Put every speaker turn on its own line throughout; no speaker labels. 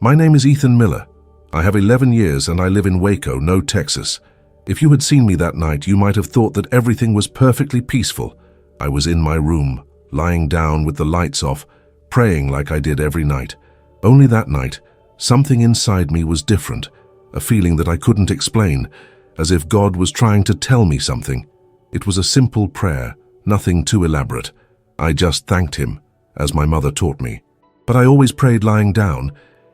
My name is Ethan Miller. I have 11 years and I live in Waco, Texas. If you had seen me that night, you might have thought that everything was perfectly peaceful. I was in my room, lying down with the lights off, praying like I did every night. Only that night, something inside me was different, a feeling that I couldn't explain, as if God was trying to tell me something. It was a simple prayer, nothing too elaborate. I just thanked him, as my mother taught me. But I always prayed lying down,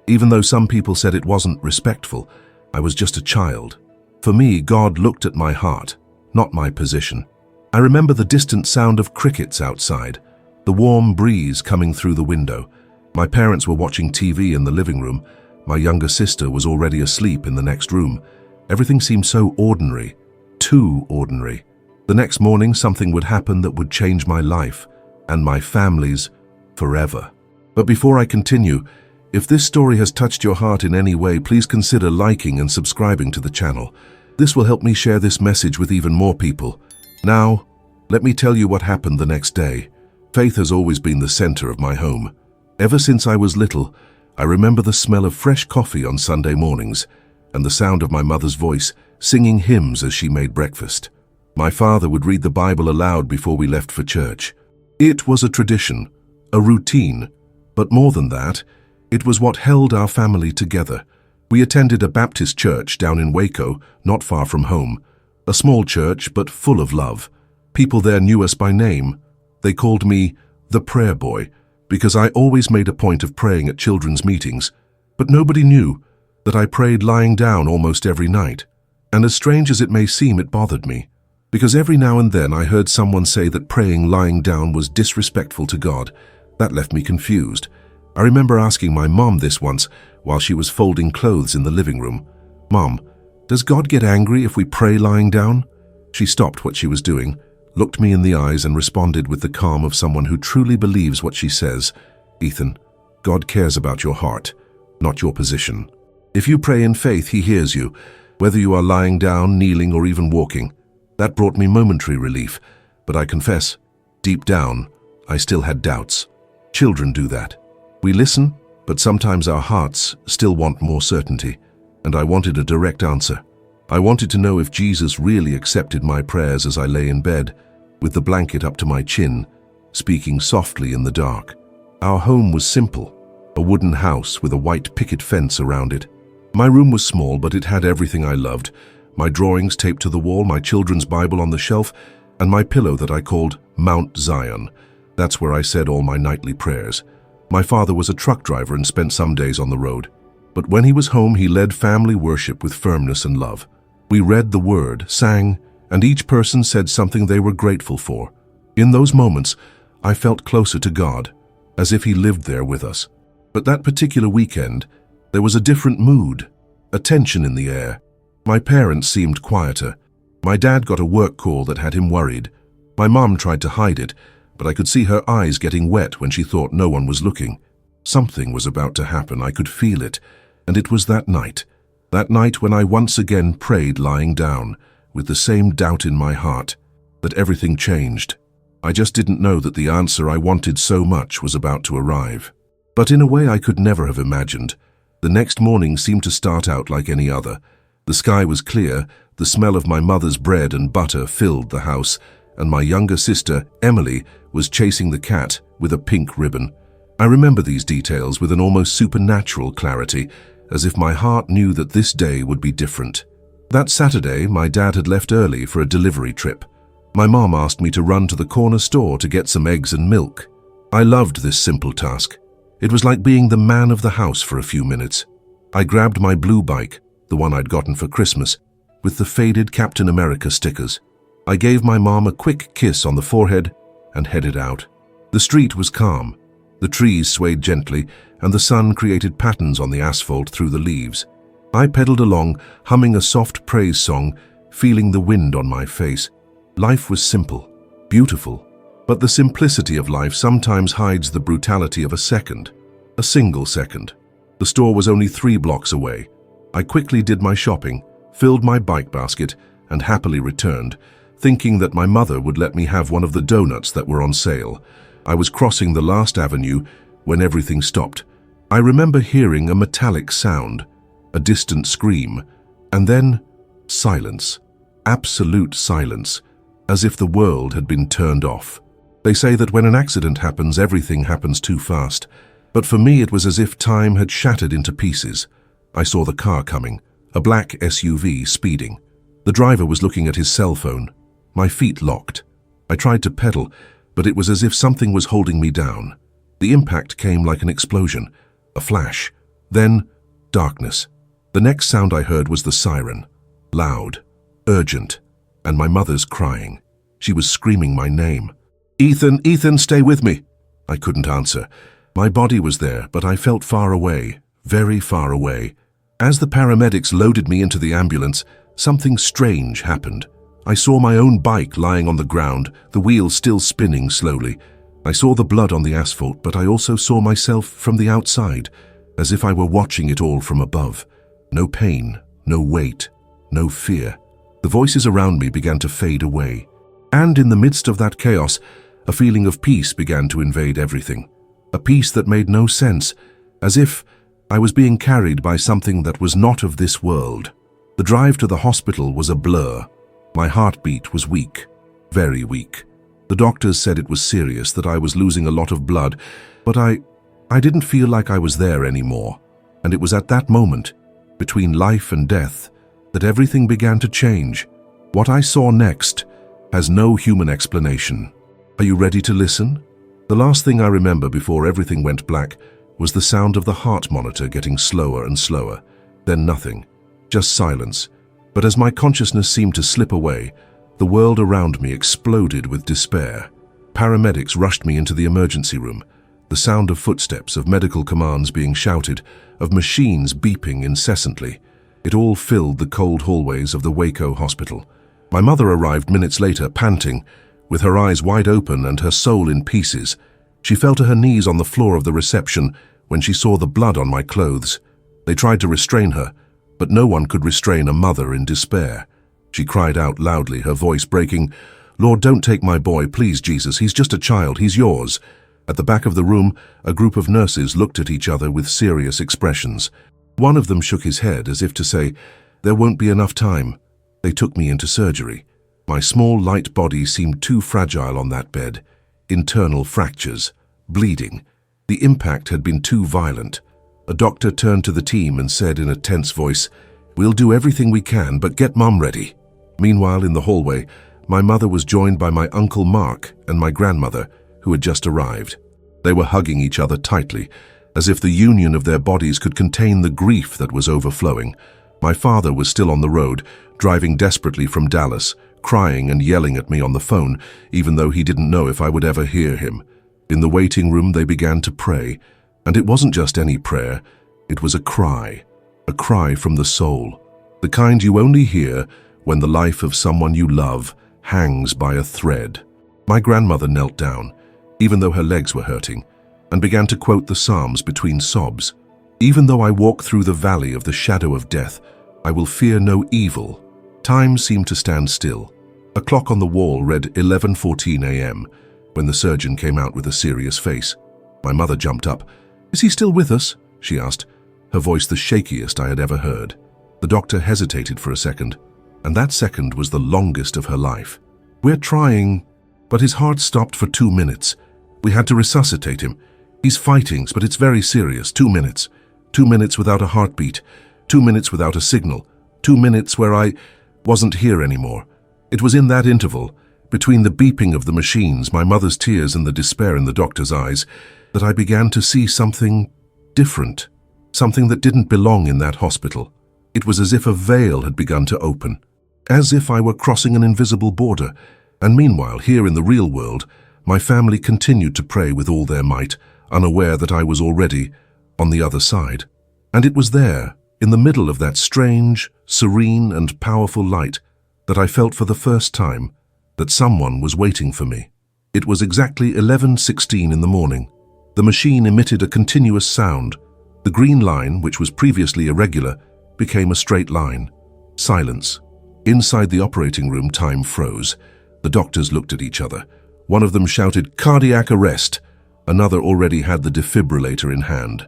even though some people said it wasn't respectful. I was just a child. For me, God looked at my heart, not my position. I remember the distant sound of crickets outside, the warm breeze coming through the window. My parents were watching TV in the living room. My younger sister was already asleep in the next room. Everything seemed so ordinary, too ordinary. The next morning, something would happen that would change my life and my family's forever. But before I continue, if this story has touched your heart in any way, please consider liking and subscribing to the channel. This will help me share this message with even more people. Now, let me tell you what happened the next day. Faith has always been the center of my home. Ever since I was little, I remember the smell of fresh coffee on Sunday mornings and the sound of my mother's voice singing hymns as she made breakfast. My father would read the Bible aloud before we left for church. It was a tradition, a routine, but more than that, it was what held our family together. We attended a Baptist church down in Waco, not far from home. A small church, but full of love. People there knew us by name. They called me the prayer boy, because I always made a point of praying at children's meetings. But nobody knew that I prayed lying down almost every night. And as strange as it may seem, it bothered me, because every now and then I heard someone say that praying lying down was disrespectful to God. That left me confused. I remember asking my mom this once while she was folding clothes in the living room. "Mom, does God get angry if we pray lying down?" She stopped what she was doing, looked me in the eyes and responded with the calm of someone who truly believes what she says. "Ethan, God cares about your heart, not your position. If you pray in faith, He hears you, whether you are lying down, kneeling, or even walking." That brought me momentary relief, but I confess, deep down, I still had doubts. Children do that. We listen, but sometimes our hearts still want more certainty, and I wanted a direct answer. I wanted to know if Jesus really accepted my prayers as I lay in bed, with the blanket up to my chin, speaking softly in the dark. Our home was simple, a wooden house with a white picket fence around it. My room was small, but it had everything I loved. My drawings taped to the wall, my children's Bible on the shelf, and my pillow that I called Mount Zion. That's where I said all my nightly prayers. My father was a truck driver and spent some days on the road. But when he was home, he led family worship with firmness and love. We read the Word, sang, and each person said something they were grateful for. In those moments, I felt closer to God, as if He lived there with us. But that particular weekend, there was a different mood, a tension in the air. My parents seemed quieter. My dad got a work call that had him worried. My mom tried to hide it, but I could see her eyes getting wet when she thought no one was looking. Something was about to happen, I could feel it, and it was that night when I once again prayed lying down, with the same doubt in my heart, that everything changed. I just didn't know that the answer I wanted so much was about to arrive. But in a way I could never have imagined. The next morning seemed to start out like any other. The sky was clear, the smell of my mother's bread and butter filled the house, and my younger sister, Emily, was chasing the cat with a pink ribbon. I remember these details with an almost supernatural clarity, as if my heart knew that this day would be different. That Saturday, my dad had left early for a delivery trip. My mom asked me to run to the corner store to get some eggs and milk. I loved this simple task. It was like being the man of the house for a few minutes. I grabbed my blue bike, the one I'd gotten for Christmas, with the faded Captain America stickers. I gave my mom a quick kiss on the forehead and headed out. The street was calm. The trees swayed gently, and the sun created patterns on the asphalt through the leaves. I pedaled along, humming a soft praise song, feeling the wind on my face. Life was simple, beautiful, but the simplicity of life sometimes hides the brutality of a single second. The store was only 3 blocks away. I quickly did my shopping, filled my bike basket, and happily returned, thinking that my mother would let me have one of the donuts that were on sale. I was crossing the last avenue when everything stopped. I remember hearing a metallic sound, a distant scream, and then silence, absolute silence, as if the world had been turned off. They say that when an accident happens, everything happens too fast. But for me, it was as if time had shattered into pieces. I saw the car coming, a black SUV speeding. The driver was looking at his cell phone. My feet locked. I tried to pedal, but it was as if something was holding me down. The impact came like an explosion, a flash, then darkness. The next sound I heard was the siren, loud, urgent, and my mother's crying. She was screaming my name. "Ethan, Ethan, stay with me." I couldn't answer. My body was there, but I felt far away, very far away. As the paramedics loaded me into the ambulance, something strange happened. I saw my own bike lying on the ground, the wheels still spinning slowly. I saw the blood on the asphalt, but I also saw myself from the outside, as if I were watching it all from above. No pain, no weight, no fear. The voices around me began to fade away. And in the midst of that chaos, a feeling of peace began to invade everything. A peace that made no sense, as if I was being carried by something that was not of this world. The drive to the hospital was a blur. My heartbeat was weak, very weak. The doctors said it was serious, that I was losing a lot of blood, but I didn't feel like I was there anymore. And it was at that moment, between life and death, that everything began to change. What I saw next has no human explanation. Are you ready to listen? The last thing I remember before everything went black was the sound of the heart monitor getting slower and slower. Then nothing, just silence. But as my consciousness seemed to slip away, the world around me exploded with despair. Paramedics rushed me into the emergency room. The sound of footsteps, of medical commands being shouted, of machines beeping incessantly. It all filled the cold hallways of the Waco hospital. My mother arrived minutes later, panting, with her eyes wide open and her soul in pieces. She fell to her knees on the floor of the reception when she saw the blood on my clothes. They tried to restrain her, but no one could restrain a mother in despair. She cried out loudly, her voice breaking, "Lord, don't take my boy, please, Jesus. He's just a child. He's yours." At the back of the room, a group of nurses looked at each other with serious expressions. One of them shook his head as if to say, "There won't be enough time." They took me into surgery. My small, light body seemed too fragile on that bed. Internal fractures, bleeding. The impact had been too violent. A doctor turned to the team and said in a tense voice, "We'll do everything we can, but get Mum ready." Meanwhile, in the hallway, my mother was joined by my Uncle Mark and my grandmother, who had just arrived. They were hugging each other tightly, as if the union of their bodies could contain the grief that was overflowing. My father was still on the road, driving desperately from Dallas, crying and yelling at me on the phone, even though he didn't know if I would ever hear him. In the waiting room, they began to pray, and it wasn't just any prayer, it was a cry from the soul, the kind you only hear when the life of someone you love hangs by a thread. My grandmother knelt down, even though her legs were hurting, and began to quote the Psalms between sobs. "Even though I walk through the valley of the shadow of death, I will fear no evil." Time seemed to stand still. A clock on the wall read 11:14 a.m. when the surgeon came out with a serious face. My mother jumped up. "Is he still with us?" she asked, her voice the shakiest I had ever heard. The doctor hesitated for a second, and that second was the longest of her life. "We're trying," but his heart stopped for 2 minutes. "We had to resuscitate him. He's fighting, but it's very serious. 2 minutes. 2 minutes without a heartbeat. 2 minutes without a signal. 2 minutes where I wasn't here anymore." It was in that interval, between the beeping of the machines, my mother's tears and the despair in the doctor's eyes, that I began to see something different, something that didn't belong in that hospital. It was as if a veil had begun to open, as if I were crossing an invisible border. And meanwhile, here in the real world, my family continued to pray with all their might, unaware that I was already on the other side. And it was there, in the middle of that strange, serene and powerful light, that I felt for the first time that someone was waiting for me. It was exactly 11:16 in the morning. The machine emitted a continuous sound. The green line, which was previously irregular, became a straight line. Silence. Inside the operating room, time froze. The doctors looked at each other. One of them shouted, "Cardiac arrest." Another already had the defibrillator in hand.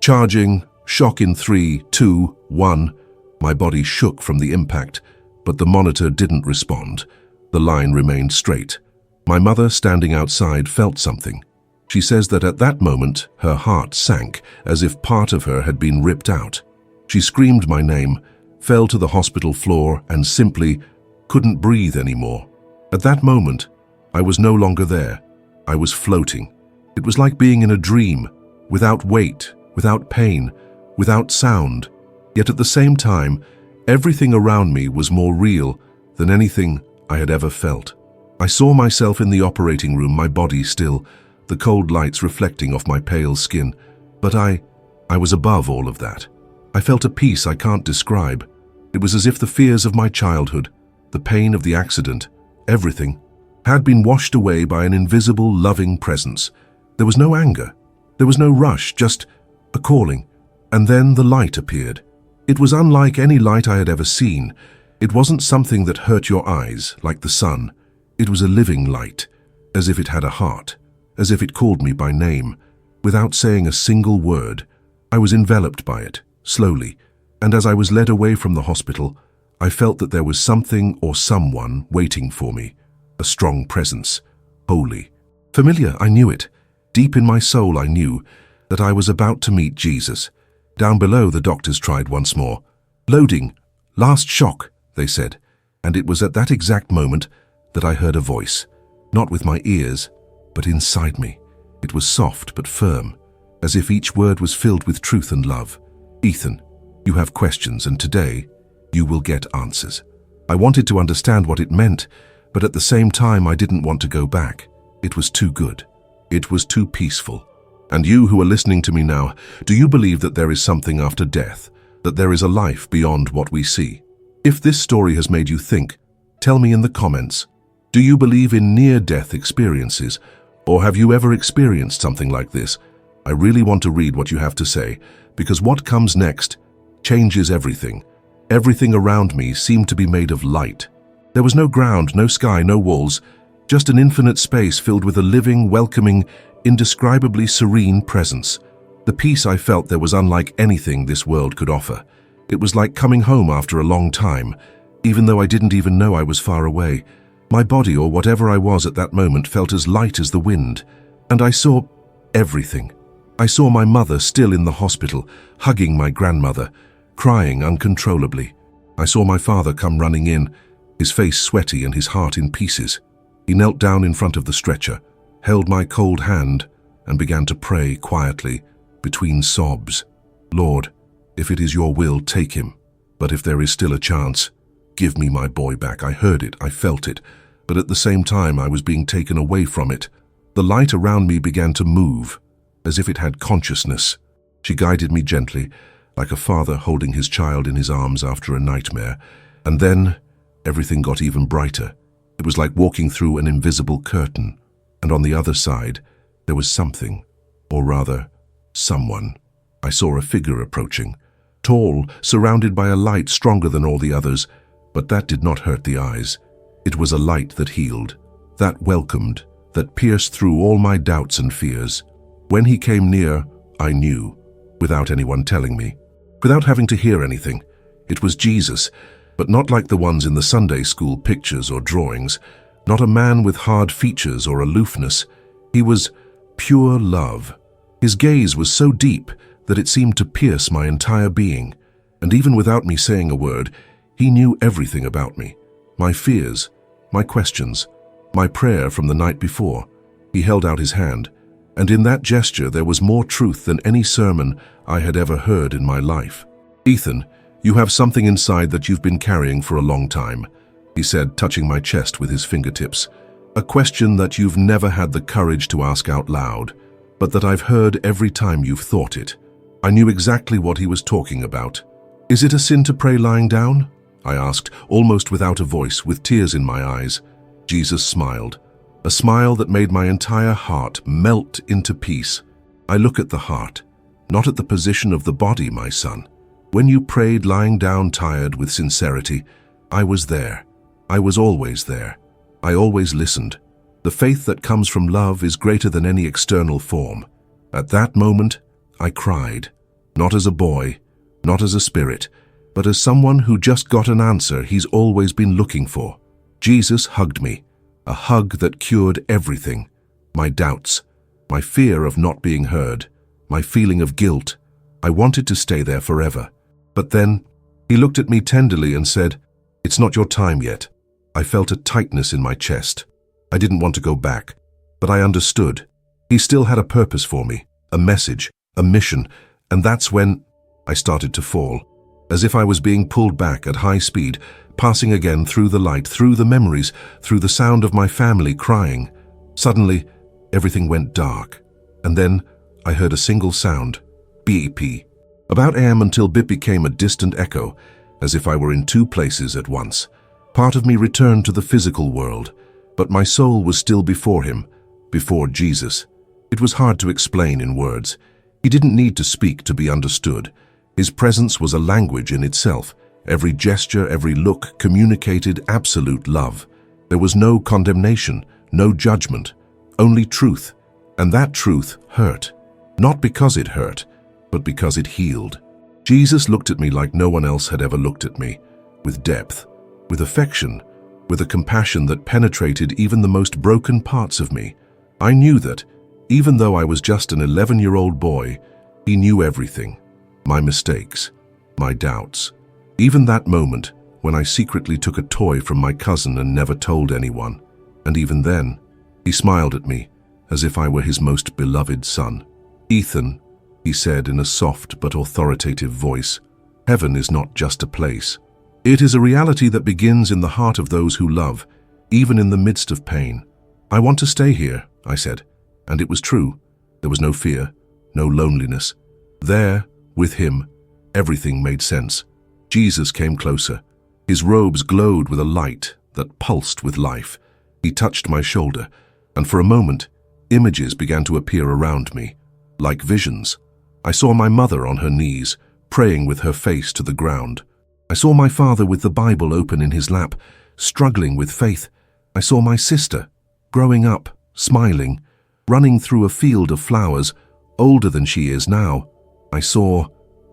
Charging, shock in 3, 2, 1. My body shook from the impact, but the monitor didn't respond. The line remained straight. My mother, standing outside, felt something. She says that at that moment, her heart sank as if part of her had been ripped out. She screamed my name, fell to the hospital floor, and simply couldn't breathe anymore. At that moment, I was no longer there. I was floating. It was like being in a dream, without weight, without pain, without sound. Yet at the same time, everything around me was more real than anything I had ever felt. I saw myself in the operating room, my body still, the cold lights reflecting off my pale skin. But I was above all of that. I felt a peace I can't describe. It was as if the fears of my childhood, the pain of the accident, everything, had been washed away by an invisible, loving presence. There was no anger. There was no rush, just a calling. And then the light appeared. It was unlike any light I had ever seen. It wasn't something that hurt your eyes, like the sun. It was a living light, as if it had a heart, as if it called me by name. Without saying a single word, I was enveloped by it, slowly, and as I was led away from the hospital, I felt that there was something or someone waiting for me. A strong presence, holy. Familiar, I knew it. Deep in my soul I knew that I was about to meet Jesus. Down below the doctors tried once more. Loading, last shock, they said, and it was at that exact moment that I heard a voice, not with my ears, but inside me. It was soft but firm, as if each word was filled with truth and love. Ethan, you have questions, and today you will get answers. I wanted to understand what it meant, but at the same time I didn't want to go back. It was too good. It was too peaceful. And you who are listening to me now, do you believe that there is something after death, that there is a life beyond what we see? If this story has made you think, tell me in the comments. Do you believe in near-death experiences, or have you ever experienced something like this? I really want to read what you have to say, because what comes next changes everything. Everything around me seemed to be made of light. There was no ground, no sky, no walls, just an infinite space filled with a living, welcoming, indescribably serene presence. The peace I felt there was unlike anything this world could offer. It was like coming home after a long time, even though I didn't even know I was far away. My body, or whatever I was at that moment, felt as light as the wind. And I saw everything. I saw my mother still in the hospital, hugging my grandmother, crying uncontrollably. I saw my father come running in, his face sweaty and his heart in pieces. He knelt down in front of the stretcher, held my cold hand, and began to pray quietly, between sobs. Lord, if it is your will, take him. But if there is still a chance, give me my boy back. I heard it, I felt it, but at the same time I was being taken away from it. The light around me began to move, as if it had consciousness. She guided me gently, like a father holding his child in his arms after a nightmare. And then everything got even brighter. It was like walking through an invisible curtain, and on the other side, there was something, or rather, someone. I saw a figure approaching, tall, surrounded by a light stronger than all the others, but that did not hurt the eyes. It was a light that healed, that welcomed, that pierced through all my doubts and fears. When he came near, I knew, without anyone telling me, without having to hear anything. It was Jesus, but not like the ones in the Sunday school pictures or drawings, not a man with hard features or aloofness. He was pure love. His gaze was so deep that it seemed to pierce my entire being, and even without me saying a word, he knew everything about me, my fears, my questions, my prayer from the night before. He held out his hand, and in that gesture there was more truth than any sermon I had ever heard in my life. Ethan, you have something inside that you've been carrying for a long time, he said, touching my chest with his fingertips. A question that you've never had the courage to ask out loud, but that I've heard every time you've thought it. I knew exactly what he was talking about. Is it a sin to pray lying down? I asked, almost without a voice, with tears in my eyes. Jesus smiled, a smile that made my entire heart melt into peace. I look at the heart, not at the position of the body, my son. When you prayed lying down tired with sincerity, I was there. I was always there. I always listened. The faith that comes from love is greater than any external form. At that moment, I cried. Not as a boy, not as a spirit, but as someone who just got an answer he's always been looking for. Jesus hugged me, a hug that cured everything. My doubts, my fear of not being heard, my feeling of guilt. I wanted to stay there forever. But then, he looked at me tenderly and said, "It's not your time yet." I felt a tightness in my chest. I didn't want to go back, but I understood. He still had a purpose for me, a message, a mission, and that's when I started to fall, as if I was being pulled back at high speed, passing again through the light, through the memories, through the sound of my family crying. Suddenly, everything went dark, and then I heard a single sound, beep. About AM until bip became a distant echo, as if I were in two places at once. Part of me returned to the physical world, but my soul was still before him, before Jesus. It was hard to explain in words. He didn't need to speak to be understood. His presence was a language in itself. Every gesture, every look communicated absolute love. There was no condemnation, no judgment, only truth. And that truth hurt. Not because it hurt, but because it healed. Jesus looked at me like no one else had ever looked at me, with depth, with affection, with a compassion that penetrated even the most broken parts of me. I knew that, even though I was just an 11-year-old boy, he knew everything. My mistakes, my doubts. Even that moment when I secretly took a toy from my cousin and never told anyone. And even then, he smiled at me as if I were his most beloved son. "Ethan," he said in a soft but authoritative voice, "heaven is not just a place. It is a reality that begins in the heart of those who love, even in the midst of pain." "I want to stay here," I said. And it was true. There was no fear, no loneliness. There, with him, everything made sense. Jesus came closer. His robes glowed with a light that pulsed with life. He touched my shoulder, and for a moment, images began to appear around me, like visions. I saw my mother on her knees, praying with her face to the ground. I saw my father with the Bible open in his lap, struggling with faith. I saw my sister, growing up, smiling, running through a field of flowers, older than she is now. I saw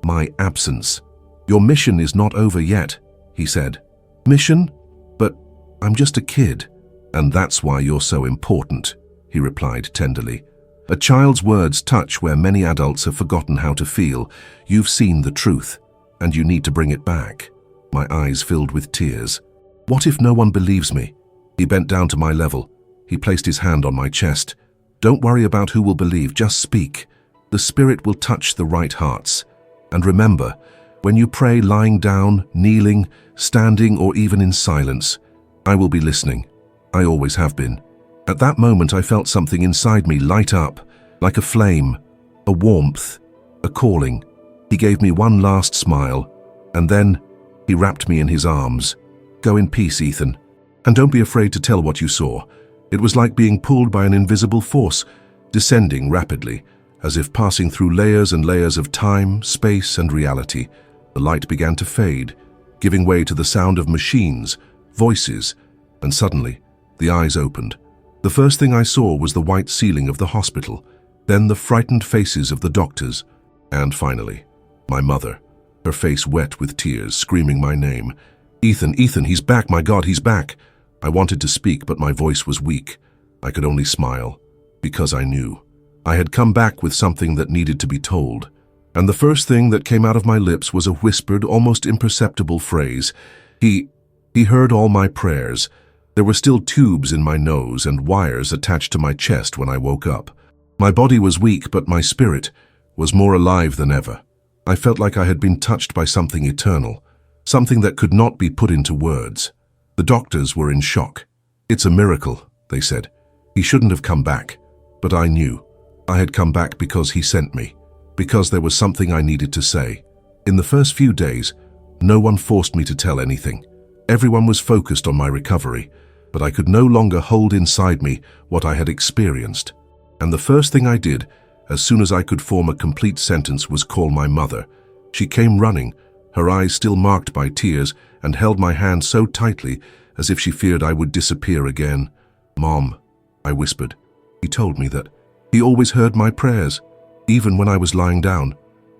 my absence. "Your mission is not over yet," he said. "Mission? But I'm just a kid." "And that's why you're so important," he replied tenderly. A child's words touch where many adults have forgotten how to feel. You've seen the truth, and you need to bring it back. My eyes filled with tears. What if no one believes me? He bent down to my level. He placed his hand on my chest. "Don't worry about who will believe, just speak. The Spirit will touch the right hearts. And remember, when you pray lying down, kneeling, standing, or even in silence, I will be listening. I always have been." At that moment, I felt something inside me light up, like a flame, a warmth, a calling. He gave me one last smile, and then he wrapped me in his arms. "Go in peace, Ethan. And don't be afraid to tell what you saw." It was like being pulled by an invisible force, descending rapidly, as if passing through layers and layers of time, space, and reality. The light began to fade, giving way to the sound of machines, voices, and suddenly, the eyes opened. The first thing I saw was the white ceiling of the hospital, then the frightened faces of the doctors, and finally, my mother, her face wet with tears, screaming my name. "Ethan, Ethan, he's back, my God, he's back." I wanted to speak, but my voice was weak. I could only smile, because I knew. I had come back with something that needed to be told. And the first thing that came out of my lips was a whispered, almost imperceptible phrase. He heard all my prayers. There were still tubes in my nose and wires attached to my chest when I woke up. My body was weak, but my spirit was more alive than ever. I felt like I had been touched by something eternal, something that could not be put into words. The doctors were in shock. "It's a miracle," they said. "He shouldn't have come back." But I knew. I had come back because he sent me, because there was something I needed to say. In the first few days, no one forced me to tell anything. Everyone was focused on my recovery, but I could no longer hold inside me what I had experienced. And the first thing I did, as soon as I could form a complete sentence, was call my mother. She came running, her eyes still marked by tears, and held my hand so tightly as if she feared I would disappear again. "Mom," I whispered. "He told me that he always heard my prayers, even when I was lying down.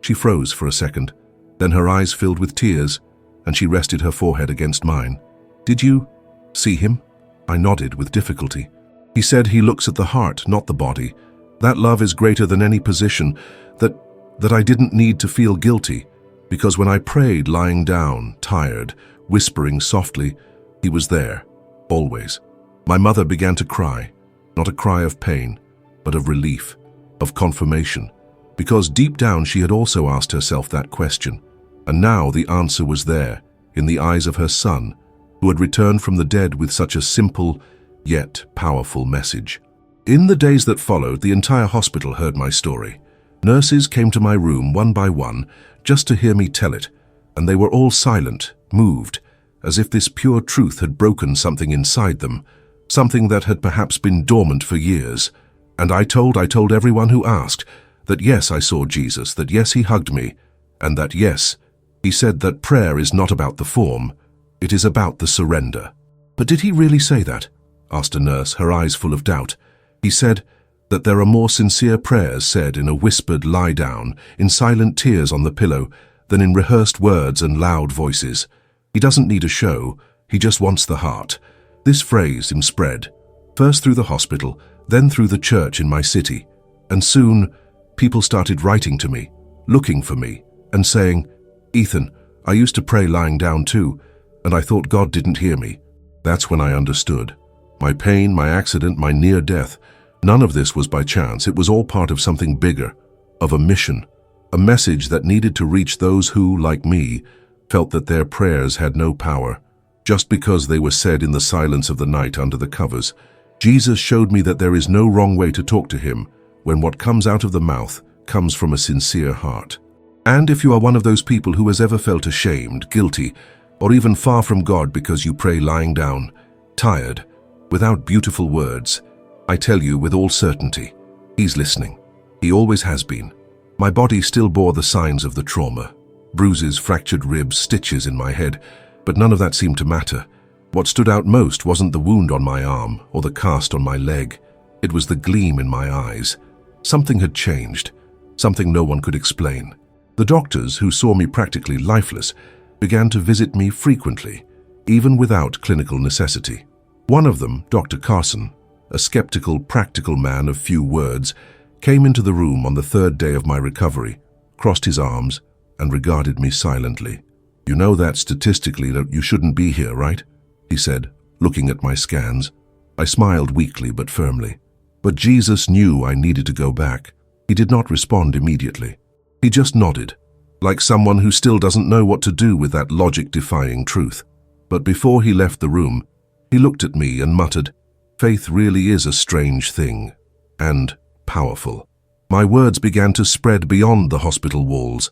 She froze for a second. Then her eyes filled with tears, and she rested her forehead against mine. "Did you see him?" I nodded with difficulty. "He said he looks at the heart, not the body. That love is greater than any position, that I didn't need to feel guilty, because when I prayed lying down, tired, whispering softly, he was there, always." My mother began to cry, not a cry of pain, but of relief, of confirmation, because deep down she had also asked herself that question, and now the answer was there, in the eyes of her son, who had returned from the dead with such a simple, yet powerful message. In the days that followed, the entire hospital heard my story. Nurses came to my room one by one, just to hear me tell it, and they were all silent, moved, as if this pure truth had broken something inside them, something that had perhaps been dormant for years. And I told everyone who asked that yes, I saw Jesus, that yes, he hugged me, and that yes, he said that prayer is not about the form, it is about the surrender. "But did he really say that?" asked a nurse, her eyes full of doubt. "He said that there are more sincere prayers said in a whispered lie down, in silent tears on the pillow, than in rehearsed words and loud voices. He doesn't need a show, he just wants the heart." This phrase spread, first through the hospital, then through the church in my city, and soon people started writing to me, looking for me, and saying, "Ethan, I used to pray lying down too, and I thought God didn't hear me." That's when I understood. My pain, my accident, my near death, none of this was by chance. It was all part of something bigger, of a mission, a message that needed to reach those who, like me, felt that their prayers had no power, just because they were said in the silence of the night under the covers. Jesus showed me that there is no wrong way to talk to him when what comes out of the mouth comes from a sincere heart. And if you are one of those people who has ever felt ashamed, guilty, or even far from God because you pray lying down, tired, without beautiful words, I tell you with all certainty, he's listening. He always has been. My body still bore the signs of the trauma. Bruises, fractured ribs, stitches in my head, but none of that seemed to matter. What stood out most wasn't the wound on my arm or the cast on my leg. It was the gleam in my eyes. Something had changed, something no one could explain. The doctors, who saw me practically lifeless, began to visit me frequently, even without clinical necessity. One of them, Dr. Carson, a skeptical, practical man of few words, came into the room on the third day of my recovery, crossed his arms, and regarded me silently. "You know that statistically that you shouldn't be here, right?" he said, looking at my scans. I smiled weakly but firmly. But Jesus knew I needed to go back. He did not respond immediately. He just nodded, like someone who still doesn't know what to do with that logic-defying truth. But before he left the room, he looked at me and muttered, "Faith really is a strange thing, and powerful." My words began to spread beyond the hospital walls.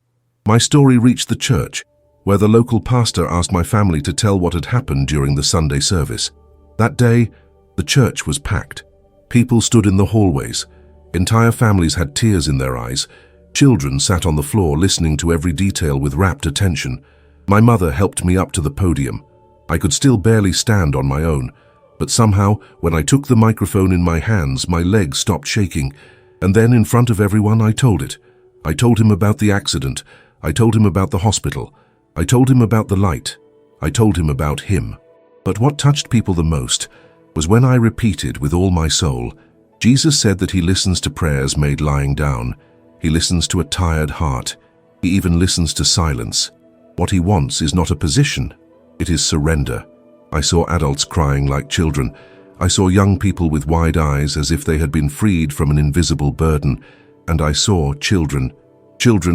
My story reached the church, where the local pastor asked my family to tell what had happened during the Sunday service. That day, the church was packed. People stood in the hallways. Entire families had tears in their eyes. Children sat on the floor listening to every detail with rapt attention. My mother helped me up to the podium. I could still barely stand on my own, but somehow, when I took the microphone in my hands, my legs stopped shaking. And then, in front of everyone, I told it. I told him about the accident. I told him about the hospital. I told him about the light. I told him about him. But what touched people the most was when I repeated with all my soul, Jesus said that he listens to prayers made lying down. He listens to a tired heart. He even listens to silence. What he wants is not a position. It is surrender. I saw adults crying like children. I saw young people with wide eyes as if they had been freed from an invisible burden. And I saw children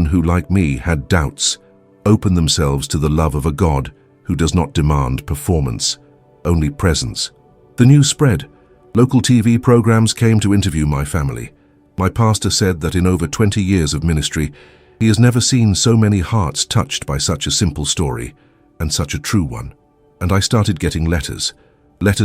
who, like me, had doubts, open themselves to the love of a God who does not demand performance, only presence. The news spread. Local TV programs came to interview my family. My pastor said that in over 20 years of ministry, he has never seen so many hearts touched by such a simple story, and such a true one. And I started getting letters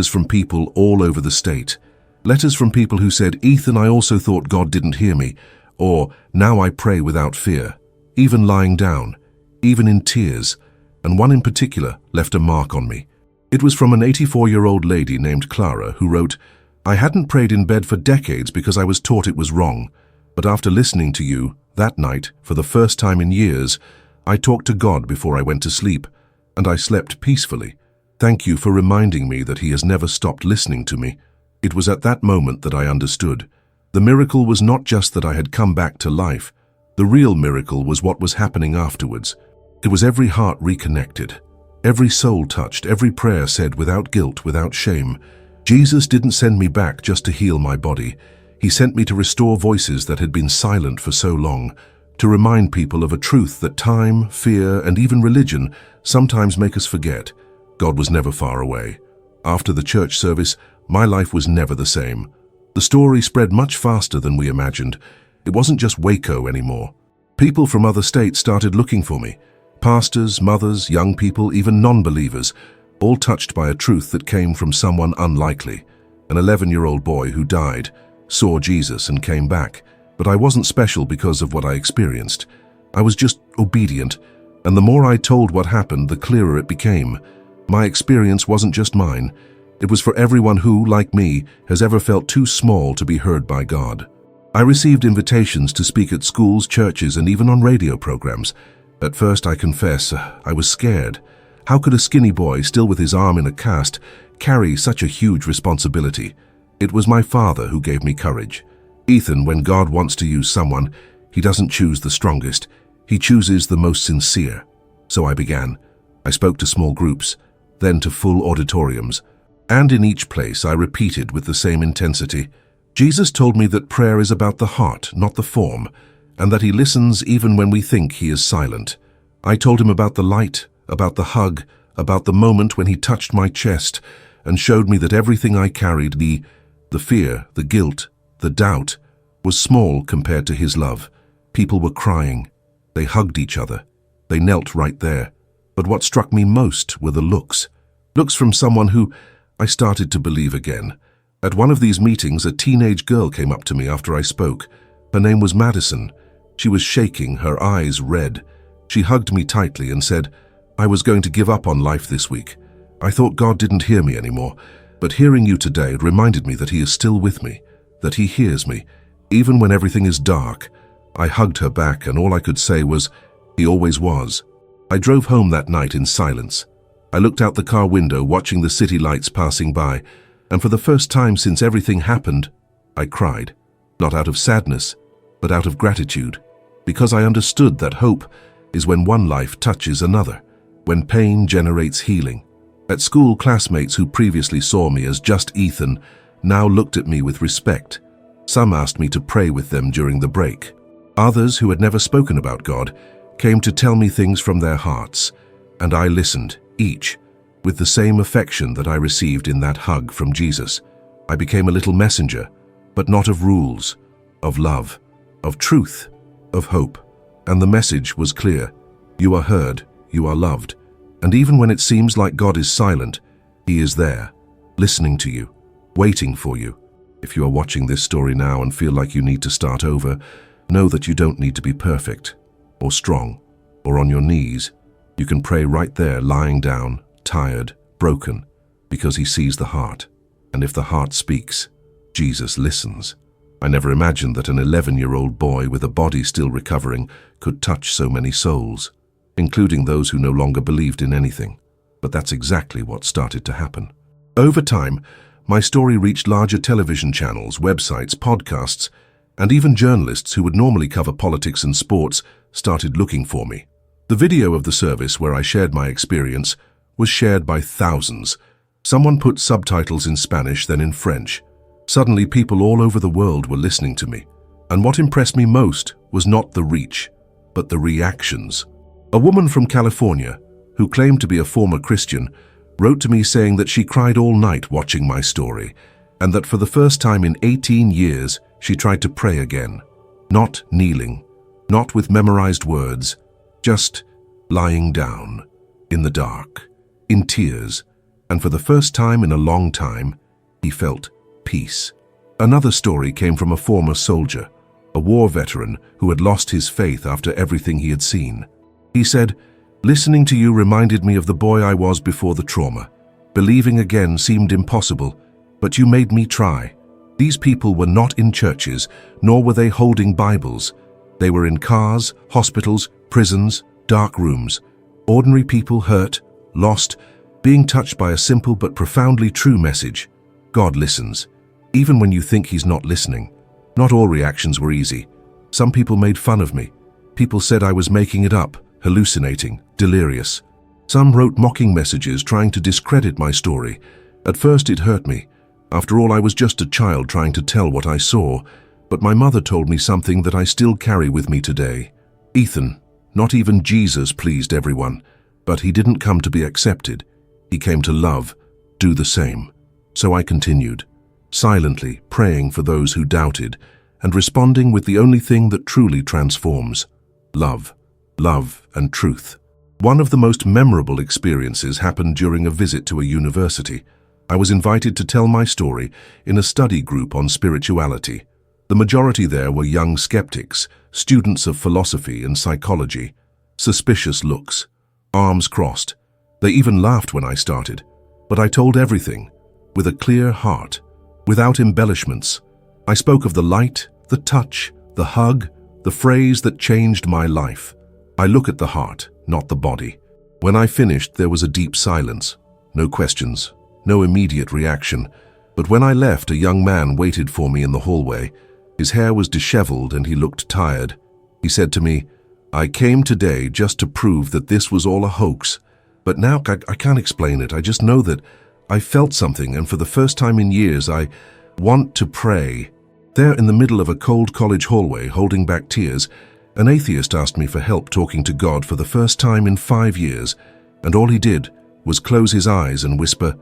from people all over the state. Letters from people who said, "Ethan, I also thought God didn't hear me," or "Now I pray without fear," even lying down, even in tears, and one in particular left a mark on me. It was from an 84-year-old lady named Clara who wrote, "I hadn't prayed in bed for decades because I was taught it was wrong. But after listening to you, that night, for the first time in years, I talked to God before I went to sleep, and I slept peacefully. Thank you for reminding me that He has never stopped listening to me. It was at that moment that I understood. The miracle was not just that I had come back to life. The real miracle was what was happening afterwards. It was every heart reconnected, every soul touched, every prayer said without guilt, without shame. Jesus didn't send me back just to heal my body. He sent me to restore voices that had been silent for so long, to remind people of a truth that time, fear, and even religion sometimes make us forget. God was never far away. After the church service, my life was never the same. The story spread much faster than we imagined. It wasn't just Waco anymore. People from other states started looking for me. Pastors, mothers, young people, even non-believers, all touched by a truth that came from someone unlikely. An 11-year-old boy who died, saw Jesus and came back. But I wasn't special because of what I experienced. I was just obedient, and the more I told what happened, the clearer it became. My experience wasn't just mine. It was for everyone who, like me, has ever felt too small to be heard by God. I received invitations to speak at schools, churches, and even on radio programs. At first, I confess, I was scared. How could a skinny boy, still with his arm in a cast, carry such a huge responsibility? It was my father who gave me courage. Ethan, when God wants to use someone, He doesn't choose the strongest. He chooses the most sincere. So I began. I spoke to small groups, then to full auditoriums. And in each place, I repeated with the same intensity. Jesus told me that prayer is about the heart, not the form, and that He listens even when we think He is silent. I told Him about the light, about the hug, about the moment when He touched my chest and showed me that everything I carried, the fear, the guilt, the doubt, was small compared to His love. People were crying. They hugged each other. They knelt right there. But what struck me most were the looks. Looks from someone who I started to believe again. At one of these meetings, a teenage girl came up to me after I spoke. Her name was Madison. She was shaking, her eyes red. She hugged me tightly and said, "I was going to give up on life this week. I thought God didn't hear me anymore. But hearing you today reminded me that He is still with me, that He hears me, even when everything is dark." I hugged her back, and all I could say was, "He always was." I drove home that night in silence. I looked out the car window, watching the city lights passing by, and for the first time since everything happened, I cried. Not out of sadness, but out of gratitude, because I understood that hope is when one life touches another, when pain generates healing. At school, classmates who previously saw me as just Ethan now looked at me with respect. Some asked me to pray with them during the break. Others, who had never spoken about God, came to tell me things from their hearts, and I listened, each, with the same affection that I received in that hug from Jesus. I became a little messenger, but not of rules, of love, of truth, of hope. And the message was clear. You are heard, you are loved, and even when it seems like God is silent, He is there, listening to you, waiting for you. If you are watching this story now and feel like you need to start over, know that you don't need to be perfect, or strong, or on your knees. You can pray right there, lying down, tired, broken, because He sees the heart. And if the heart speaks, Jesus listens. I never imagined that an 11-year-old boy with a body still recovering could touch so many souls, including those who no longer believed in anything. But that's exactly what started to happen. Over time, my story reached larger television channels, websites, podcasts, and even journalists who would normally cover politics and sports started looking for me. The video of the service where I shared my experience was shared by thousands. Someone put subtitles in Spanish, then in French. Suddenly, people all over the world were listening to me. And what impressed me most was not the reach, but the reactions. A woman from California, who claimed to be a former Christian, wrote to me saying that she cried all night watching my story, and that for the first time in 18 years, she tried to pray again. Not kneeling, not with memorized words, just lying down, in the dark, in tears, and for the first time in a long time, he felt peace. Another story came from a former soldier, a war veteran who had lost his faith after everything he had seen. He said, "Listening to you reminded me of the boy I was before the trauma. Believing again seemed impossible, but you made me try. These people were not in churches, nor were they holding Bibles. They were in cars, hospitals, prisons, dark rooms. Ordinary people hurt, lost, being touched by a simple but profoundly true message. God listens, even when you think He's not listening. Not all reactions were easy. Some people made fun of me. People said I was making it up, hallucinating, delirious. Some wrote mocking messages trying to discredit my story. At first it hurt me. After all, I was just a child trying to tell what I saw, but my mother told me something that I still carry with me today. Ethan, not even Jesus pleased everyone, but He didn't come to be accepted. He came to love, do the same. So I continued, silently praying for those who doubted, and responding with the only thing that truly transforms: love, love and truth. One of the most memorable experiences happened during a visit to a university. I was invited to tell my story in a study group on spirituality. The majority there were young skeptics, students of philosophy and psychology. Suspicious looks, arms crossed. They even laughed when I started. But I told everything, with a clear heart, without embellishments. I spoke of the light, the touch, the hug, the phrase that changed my life. I look at the heart, not the body. When I finished, there was a deep silence. No questions, no immediate reaction. But when I left, a young man waited for me in the hallway. His hair was disheveled and he looked tired. He said to me, "I came today just to prove that this was all a hoax. But now I can't explain it. I just know that I felt something, and for the first time in years, I want to pray." There in the middle of a cold college hallway, holding back tears, an atheist asked me for help talking to God for the first time in 5 years, and all he did was close his eyes and whisper,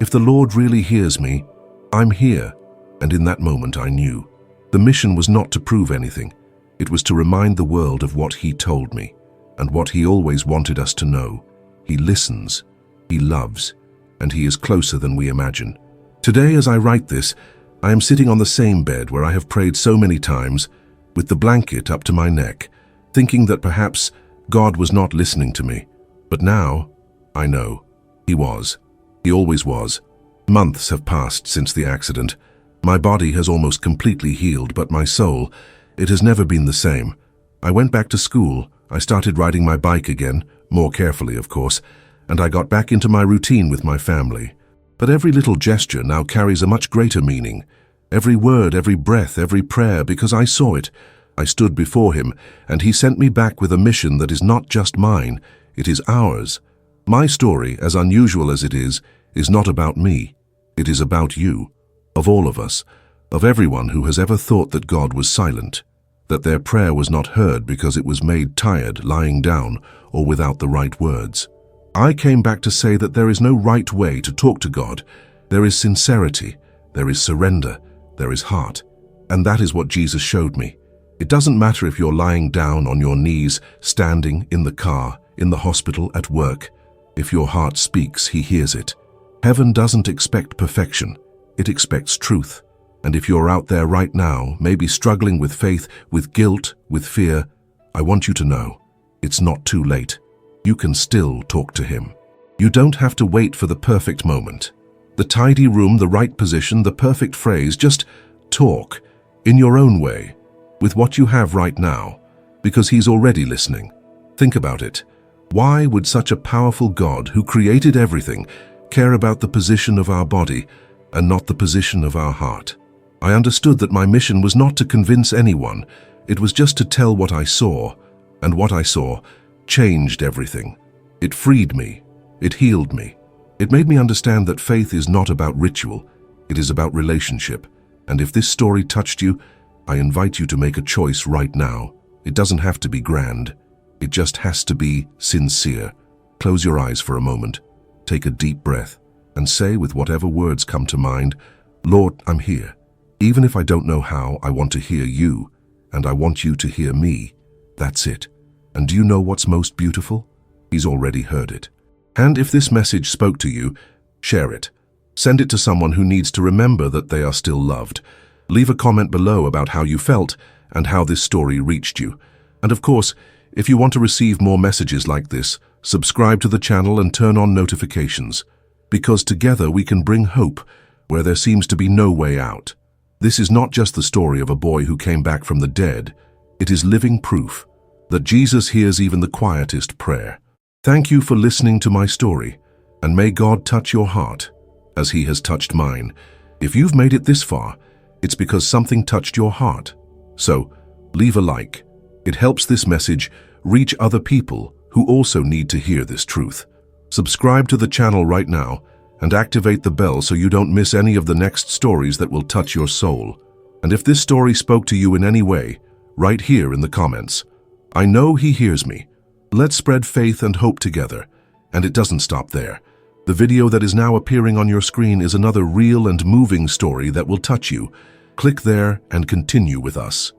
"If the Lord really hears me, I'm here." And in that moment I knew. The mission was not to prove anything. It was to remind the world of what He told me, and what He always wanted us to know. He listens, He loves, and He is closer than we imagine. Today, as I write this, I am sitting on the same bed where I have prayed so many times, with the blanket up to my neck, thinking that perhaps God was not listening to me. But now, I know, He was. He always was. Months have passed since the accident. My body has almost completely healed, but my soul, it has never been the same. I went back to school. I started riding my bike again, more carefully, of course, and I got back into my routine with my family. But every little gesture now carries a much greater meaning. Every word, every breath, every prayer, because I saw it. I stood before Him, and He sent me back with a mission that is not just mine, it is ours. My story, as unusual as it is not about me. It is about you, of all of us, of everyone who has ever thought that God was silent, that their prayer was not heard because it was made tired, lying down, or without the right words. I came back to say that there is no right way to talk to God. There is sincerity, there is surrender, there is heart. And that is what Jesus showed me. It doesn't matter if you're lying down on your knees, standing, in the car, in the hospital, at work. If your heart speaks, He hears it. Heaven doesn't expect perfection. It expects truth. And if you're out there right now, maybe struggling with faith, with guilt, with fear, I want you to know, it's not too late. You can still talk to Him. You don't have to wait for the perfect moment. The tidy room, the right position, the perfect phrase. Just talk, in your own way, with what you have right now, because He's already listening. Think about it. Why would such a powerful God, who created everything, care about the position of our body and not the position of our heart? I understood that my mission was not to convince anyone. It was just to tell what I saw, and what I saw changed everything. It freed me. It healed me. It made me understand that faith is not about ritual. It is about relationship. And if this story touched you, I invite you to make a choice right now. It doesn't have to be grand. It just has to be sincere. Close your eyes for a moment. Take a deep breath and say with whatever words come to mind, "Lord, I'm here. Even if I don't know how, I want to hear you, and I want you to hear me." That's it. And do you know what's most beautiful? He's already heard it. And if this message spoke to you, share it. Send it to someone who needs to remember that they are still loved. Leave a comment below about how you felt and how this story reached you. And of course, if you want to receive more messages like this, subscribe to the channel and turn on notifications, because together we can bring hope where there seems to be no way out. This is not just the story of a boy who came back from the dead. It is living proof that Jesus hears even the quietest prayer. Thank you for listening to my story, and may God touch your heart as He has touched mine. If you've made it this far, it's because something touched your heart. So, leave a like. It helps this message reach other people who also need to hear this truth. Subscribe to the channel right now and activate the bell so you don't miss any of the next stories that will touch your soul. And if this story spoke to you in any way, write here in the comments. I know He hears me. Let's spread faith and hope together. And it doesn't stop there. The video that is now appearing on your screen is another real and moving story that will touch you. Click there and continue with us.